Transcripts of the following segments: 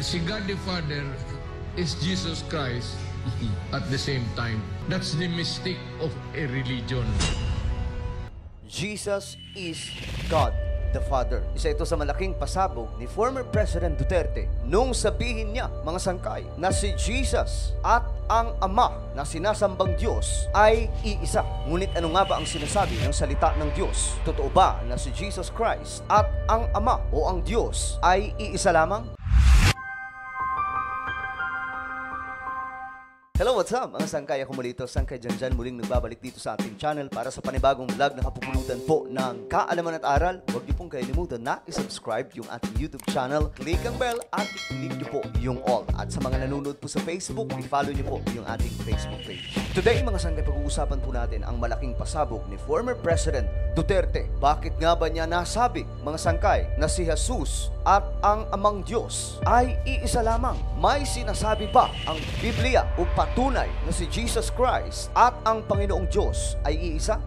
Si God the Father is Jesus Christ at the same time. That's the mistake of a religion. Jesus is God the Father. Isa ito sa malaking pasabog ni former President Duterte nung sabihin niya, mga sangkay, na si Jesus at ang Ama na sinasambang Diyos ay iisa. Ngunit ano nga ba ang sinasabi ng salita ng Diyos? Totoo ba na si Jesus Christ at ang Ama o ang Diyos ay iisa lamang? Hello, what's up? Mga sangkay, ako muli ito, Sangkay Janjan, muling nagbabalik dito sa ating channel para sa panibagong vlog na kapupulutan po ng kaalaman at aral. Huwag niyo pong kalimutan na isubscribe yung ating YouTube channel, click ang bell at i-click niyo po yung all. At sa mga nanonood po sa Facebook, i-follow niyo po yung ating Facebook page. Today, mga sangkay, pag-uusapan po natin ang malaking pasabog ni former President Duterte. Bakit nga ba niya nasabi, mga sangkay, na si Jesus at ang Amang Diyos ay iisa lamang? May sinasabi ba ang Biblia o patunay na si Jesus Christ at ang Panginoong Diyos ay iisa?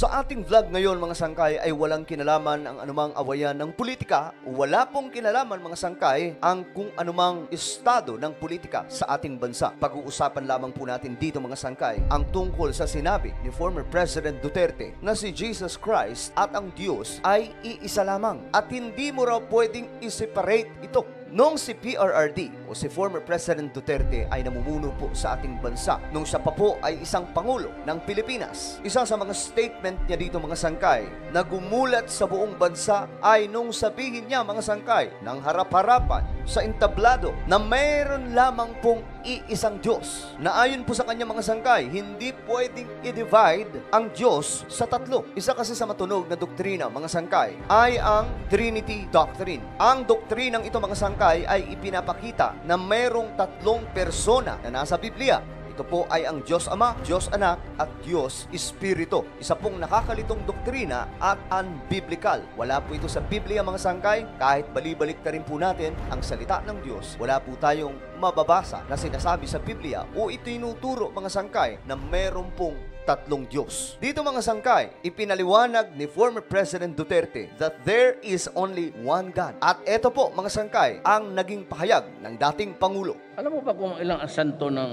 Sa ating vlog ngayon, mga sangkay, ay walang kinalaman ang anumang awayan ng politika. Wala pong kinalaman, mga sangkay, ang kung anumang estado ng politika sa ating bansa. Pag-uusapan lamang po natin dito, mga sangkay, ang tungkol sa sinabi ni former President Duterte na si Jesus Christ at ang Diyos ay iisa lamang. At hindi mo raw pwedeng i-separate ito. Nung si PRRD o si former President Duterte ay namumuno po sa ating bansa, nung siya pa po ay isang Pangulo ng Pilipinas, isa sa mga statement niya dito, mga sangkay, na gumulat sa buong bansa ay nung sabihin niya, mga sangkay, ng harap-harapan sa entablado na mayroon lamang pong iisang Diyos. Na ayon po sa kanya, mga sangkay, hindi pwedeng i-divide ang Diyos sa tatlo. Isa kasi sa matunog na doktrina, mga sangkay, ay ang Trinity Doctrine. Ang doktrinang ito, mga sangkay, ay ipinapakita na mayroong tatlong persona na nasa Biblia. Ito po ay ang Diyos Ama, Diyos Anak, at Diyos Espiritu. Isa pong nakakalitong doktrina at unbiblical. Wala po ito sa Biblia, mga sangkay. Kahit balibalik na rin po natin ang salita ng Diyos, wala po tayong mababasa na sinasabi sa Biblia o itinuturo, mga sangkay, na meron pong tatlong Diyos. Dito, mga sangkay, ipinaliwanag ni former President Duterte that there is only one God. At ito po, mga sangkay, ang naging pahayag ng dating Pangulo. Alam mo ba kung ilang ang santo ng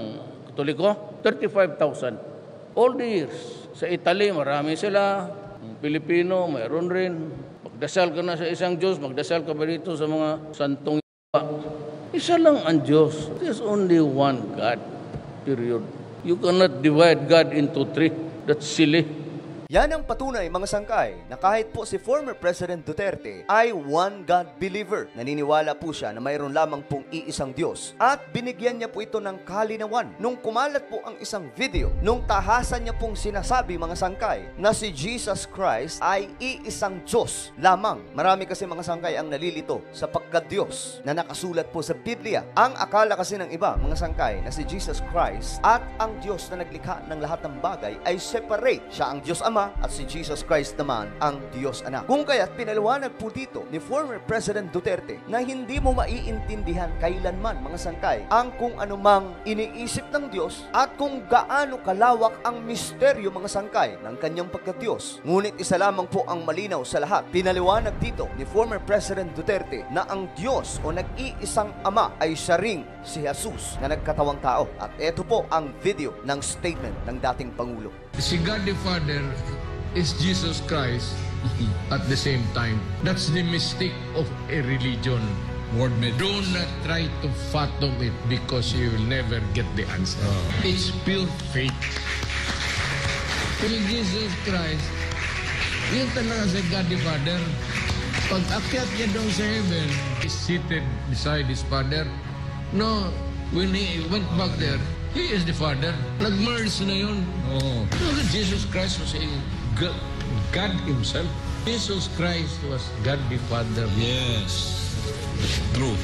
Katoliko? 35,000. All the years. Sa Italy, marami sila. Ang Pilipino, mayroon rin. Magdasal ka na sa isang Diyos, magdasal ka ba dito sa mga santong iba? Isa lang ang Diyos. There's only one God. Period. You cannot divide God into three. That's silly. Yan ang patunay, mga sangkay, na kahit po si former President Duterte ay one God believer. Naniniwala po siya na mayroon lamang pong iisang Diyos. At binigyan niya po ito ng kalinawan nung kumalat po ang isang video, nung tahasan niya pong sinasabi, mga sangkay, na si Jesus Christ ay iisang Diyos lamang. Marami kasi, mga sangkay, ang nalilito sa pagka-Diyos na nakasulat po sa Biblia. Ang akala kasi ng iba, mga sangkay, na si Jesus Christ at ang Diyos na naglikha ng lahat ng bagay ay separate. Siya ang Diyos Ama at si Jesus Christ naman ang Diyos Anak. Kung kaya't pinaliwanag po dito ni former President Duterte na hindi mo maiintindihan kailanman, mga sangkay, ang kung anumang iniisip ng Diyos at kung gaano kalawak ang misteryo, mga sangkay, ng kanyang pagka-Diyos. Ngunit isa lamang po ang malinaw sa lahat. Pinaliwanag dito ni former President Duterte na ang Diyos o nag-iisang Ama ay siya ring si Jesus na nagkatawang tao. At ito po ang video ng statement ng dating Pangulo. Si God the Father is Jesus Christ at the same time. That's the mistake of a religion. Do not try to fathom it because you will never get the answer. It's pure faith. Pero Jesus Christ, yun talaga si God the Father. Pag akyat niya doon sa heaven, he's seated beside his Father. No, when he went back there, he is the Father. Nag-merge na yun. Oh. Jesus Christ was a God Himself. Jesus Christ was God the Father. Yes. True.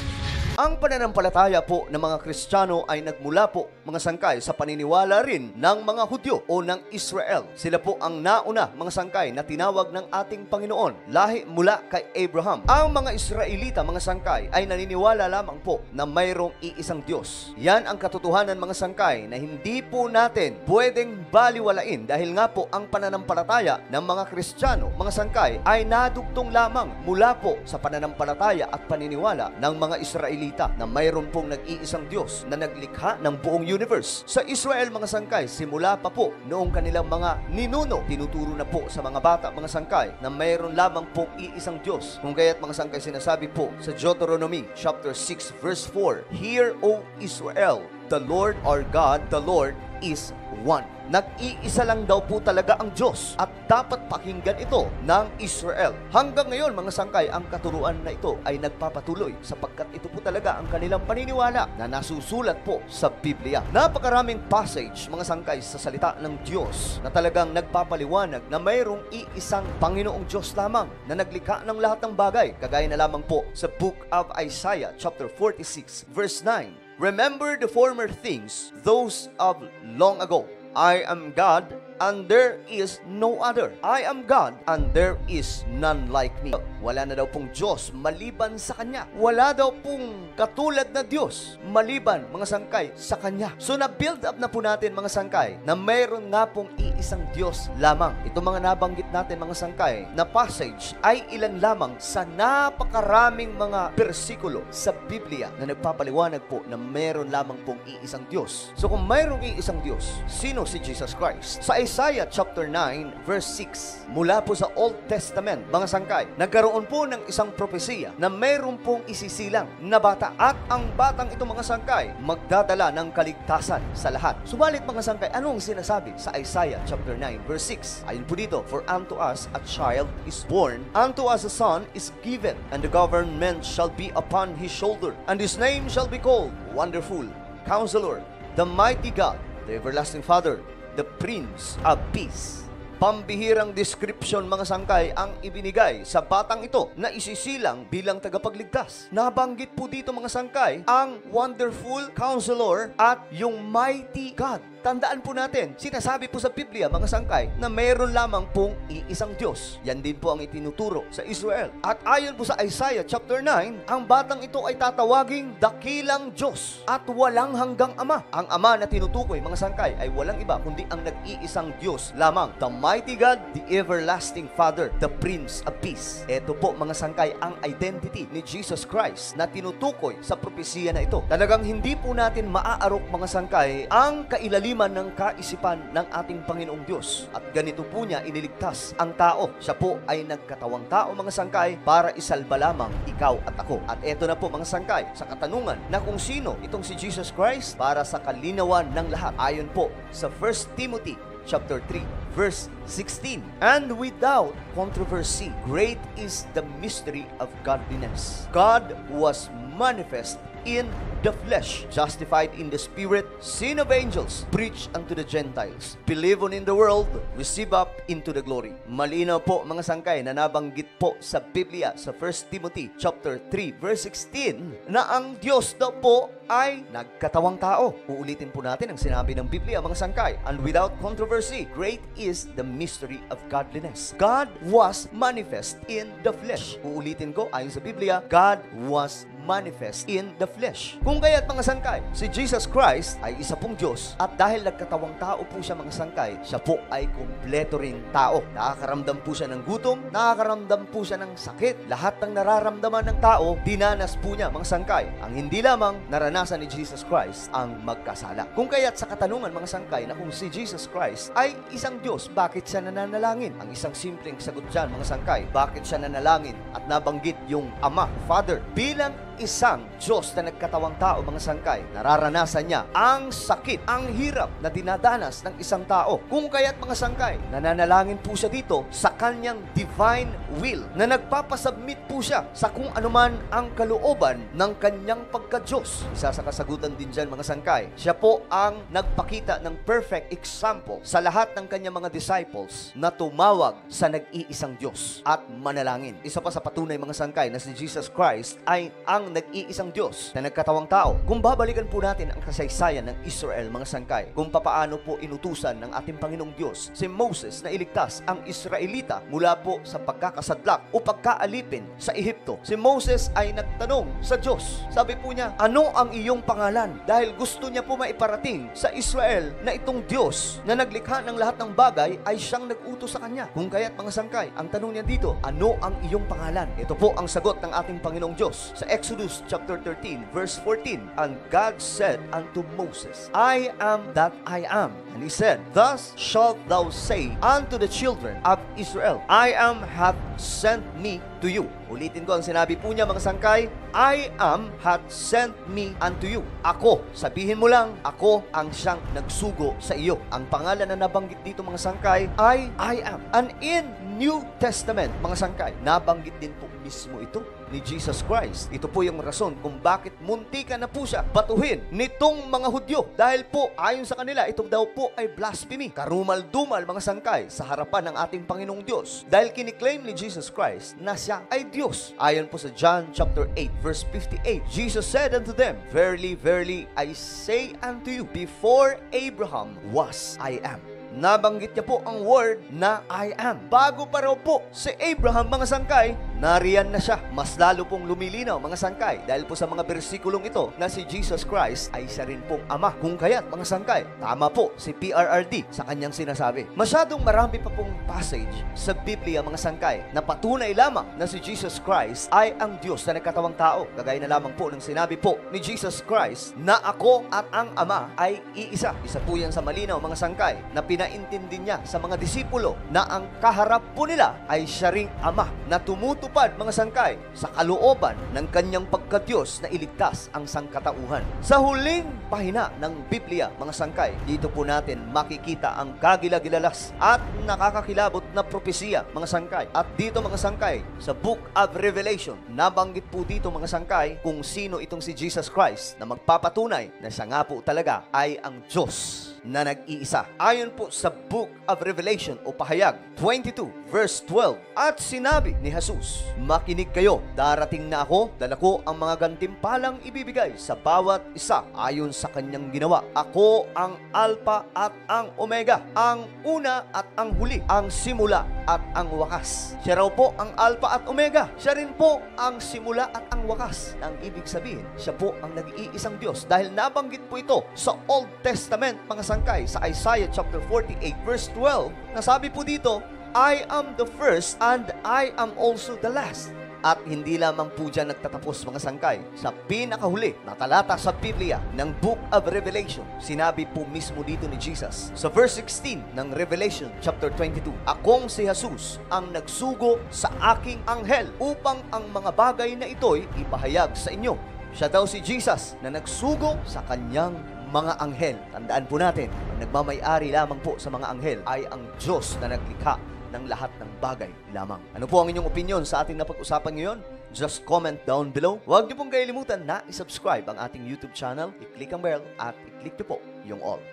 Ang pananampalataya po ng mga Kristiyano ay nagmula po, mga sangkay, sa paniniwala rin ng mga Hudyo o ng Israel. Sila po ang nauna, mga sangkay, na tinawag ng ating Panginoon, lahi mula kay Abraham. Ang mga Israelita, mga sangkay, ay naniniwala lamang po na mayroong iisang Diyos. Yan ang katotohanan, mga sangkay, na hindi po natin pwedeng baliwalain dahil nga po ang pananampalataya ng mga Kristiyano, mga sangkay, ay nadugtong lamang mula po sa pananampalataya at paniniwala ng mga Israelita na mayroon pong nag-iisang Diyos na naglikha ng buong universe. Sa Israel, mga sangkay, simula pa po noong kanilang mga ninuno, tinuturo na po sa mga bata, mga sangkay, na mayroon lamang pong iisang Diyos. Kung kaya't, mga sangkay, sinasabi po sa Deuteronomy chapter 6 verse 4, "Hear, O Israel, the Lord our God, the Lord is one." Nag-iisa lang daw po talaga ang Diyos at dapat pakinggan ito ng Israel. Hanggang ngayon, mga sangkay, ang katuruan na ito ay nagpapatuloy sapagkat ito po talaga ang kanilang paniniwala na nasusulat po sa Biblia. Napakaraming passage, mga sangkay, sa salita ng Diyos na talagang nagpapaliwanag na mayroong iisang Panginoong Diyos lamang na naglikha ng lahat ng bagay. Kagaya na lamang po sa Book of Isaiah chapter 46 verse 9. "Remember the former things, those of long ago. I am God, and there is no other. I am God, and there is none like me." Wala na daw pong Diyos maliban sa Kanya. Wala daw pong katulad na Diyos maliban, mga sangkay, sa Kanya. So na-build up na po natin, mga sangkay, na mayroon nga pong iisang Diyos lamang. Ito mga nabanggit natin, mga sangkay, na passage ay ilan lamang sa napakaraming mga bersikulo sa Biblia na nagpapaliwanag po na mayroon lamang pong iisang Diyos. So kung mayroong iisang Diyos, sino si Jesus Christ? Sa Isaiah chapter 9 verse 6, mula po sa Old Testament, mga sangkay, nagkaroon po ng isang propesiya na mayroon pong isisilang na bata at ang batang ito, mga sangkay, magdadala ng kaligtasan sa lahat. Subalit, mga sangkay, anong sinasabi sa Isaiah chapter 9 verse 6? Ayon po dito, "For unto us a child is born, unto us a son is given, and the government shall be upon his shoulder, and his name shall be called Wonderful, Counselor, the Mighty God, the Everlasting Father, the Prince of Peace." Pambihirang description, mga sangkay, ang ibinigay sa batang ito na isisilang bilang tagapagligtas. Nabanggit po dito, mga sangkay, ang Wonderful Counselor at yung Mighty God. Tandaan po natin, sinasabi po sa Biblia, mga sangkay, na mayroon lamang pong iisang Diyos. Yan din po ang itinuturo sa Israel. At ayon po sa Isaiah chapter 9, ang batang ito ay tatawaging Dakilang Diyos at Walang Hanggang Ama. Ang Ama na tinutukoy, mga sangkay, ay walang iba kundi ang nag-iisang Diyos lamang. The Mighty God, the Everlasting Father, the Prince of Peace. Ito po, mga sangkay, ang identity ni Jesus Christ na tinutukoy sa propesiya na ito. Talagang hindi po natin maaarok, mga sangkay, ang kailaliman ng kaisipan ng ating Panginoong Diyos. At ganito po niya iniligtas ang tao. Siya po ay nagkatawang tao, mga sangkay, para isalba lamang ikaw at ako. At eto na po, mga sangkay, sa katanungan na kung sino itong si Jesus Christ, para sa kalinawan ng lahat. Ayon po sa 1 Timothy chapter 3 verse 16, "And without controversy, great is the mystery of godliness. God was manifest in the flesh, justified in the spirit, seen of angels, preached unto the Gentiles, believe on in the world, receive up into the glory." Malinaw po, mga sangkay, na nabanggit po sa Biblia sa 1 Timothy chapter 3 verse 16 na ang Diyos daw po ay nagkatawang tao. Uulitin po natin ang sinabi ng Biblia, mga sangkay, "And without controversy, great is the mystery of godliness. God was manifest in the flesh." Uulitin ko, ayon sa Biblia, God was manifest in the flesh. Kung kaya't, mga sangkay, si Jesus Christ ay isa pong Diyos at dahil nagkatawang tao po siya, mga sangkay, siya po ay kumpleto ring tao. Nakakaramdam po siya ng gutom, nakakaramdam po siya ng sakit. Lahat ng nararamdaman ng tao, dinanas po niya, mga sangkay. Ang hindi lamang naranasan ni Jesus Christ ang magkasala. Kung kaya't sa katanungan, mga sangkay, na kung si Jesus Christ ay isang Diyos, bakit siya nananalangin? Ang isang simpleng sagot dyan, mga sangkay, bakit siya nanalangin at nabanggit yung Ama, Father, bilang isang Diyos na nagkatawang tao, mga sangkay, nararanasan niya ang sakit, ang hirap na dinadanas ng isang tao. Kung kaya't, mga sangkay, nananalangin po siya dito sa kanyang divine will, na nagpapasubmit po siya sa kung anuman ang kalooban ng kanyang pagka-Diyos. Isa sa kasagutan din dyan, mga sangkay, siya po ang nagpakita ng perfect example sa lahat ng kanyang mga disciples na tumawag sa nag-iisang Diyos at manalangin. Isa pa sa patunay, mga sangkay, na si Jesus Christ ay ang ang nag-iisang Diyos na nagkatawang tao. Kung babalikan po natin ang kasaysayan ng Israel, mga sangkay, kung papaano po inutusan ng ating Panginoong Diyos si Moses na iligtas ang Israelita mula po sa pagkakasadlak o pagkaalipin sa Ehipto. Si Moses ay nagtanong sa Diyos. Sabi po niya, ano ang iyong pangalan? Dahil gusto niya po maiparating sa Israel na itong Diyos na naglikha ng lahat ng bagay ay siyang nag-utos sa kanya. Kung kaya't mga sangkay, ang tanong niya dito, ano ang iyong pangalan? Ito po ang sagot ng ating Panginoong Diyos sa Exodus chapter 13 verse 14. And God said unto Moses, I am that I am. And he said, thus shalt thou say unto the children of Israel, I am hath sent me to you. Ulitin ko ang sinabi po niya, mga sangkay, I am hath sent me unto you. Ako, sabihin mo lang, ako ang siyang nagsugo sa iyo. Ang pangalan na nabanggit dito, mga sangkay, ay I am. And in New Testament, mga sangkay, nabanggit din po mismo ito ni Jesus Christ. Ito po yung rason kung bakit muntikan na po siya batuhin nitong mga Hudyo. Dahil po, ayon sa kanila, ito daw po ay blasphemy. Karumal-dumal, mga sangkay, sa harapan ng ating Panginoong Diyos. Dahil kiniklaim ni Jesus Christ na siya ay Diyos. Ayon po sa John chapter 8, verse 58, Jesus said unto them, verily, verily, I say unto you, before Abraham was, I am. Nabanggit niya po ang word na I am. Bago pa raw po si Abraham, mga sangkay, nariyan na siya. Mas lalo pong lumilinaw, mga sangkay, dahil po sa mga bersikulong ito na si Jesus Christ ay siya rin pong Ama. Kung kaya't, mga sangkay, tama po si PRRD sa kanyang sinasabi. Masyadong marami pa pong passage sa Biblia, mga sangkay, na patunay lamang na si Jesus Christ ay ang Diyos na nagkatawang tao. Kagaya na lamang po ng sinabi po ni Jesus Christ na ako at ang Ama ay iisa. Isa po yan sa malinaw, mga sangkay, na pinaintindi niya sa mga disipulo na ang kaharap po nila ay siya ring Ama na tumutupad, mga sangkay, sa kalooban ng kanyang pagkadiyos na iligtas ang sangkatauhan. Sa huling pahina ng Biblia, mga sangkay, dito po natin makikita ang kagilagilalas at nakakakilabot na propesiya, mga sangkay. At dito, mga sangkay, sa Book of Revelation, nabanggit po dito, mga sangkay, kung sino itong si Jesus Christ na magpapatunay na siya nga po talaga ay ang Diyos na nag-iisa. Ayon po sa Book of Revelation o Pahayag 22 verse 12, at sinabi ni Jesus, makinig kayo, darating na ako, dala ko ang mga gantimpalang ibibigay sa bawat isa ayon sa kanyang ginawa. Ako ang Alpha at ang Omega, ang una at ang huli, ang simula at ang wakas. Siya raw po ang Alpha at Omega. Siya rin po ang simula at ang wakas. Ang ibig sabihin, siya po ang nag-iisang Diyos dahil nabanggit po ito sa Old Testament, mga sangkay, sa Isaiah chapter 48 verse 12, nasabi po dito, I am the first and I am also the last. At hindi lamang po dyan nagtatapos, mga sangkay. Sa pinakahuli na talata sa Biblia ng Book of Revelation, sinabi po mismo dito ni Jesus sa verse 16 ng Revelation chapter 22, akong si Jesus ang nagsugo sa aking anghel upang ang mga bagay na ito'y ipahayag sa inyo. Siya daw si Jesus na nagsugo sa kanyang mga anghel. Tandaan po natin, ang nagmamay-ari lamang po sa mga anghel ay ang Diyos na naglikha ng lahat ng bagay lamang. Ano po ang inyong opinion sa ating napag-usapan ngayon? Just comment down below. Huwag niyo pong kailimutan na isubscribe ang ating YouTube channel, i-click ang bell at i-click niyo po yung all.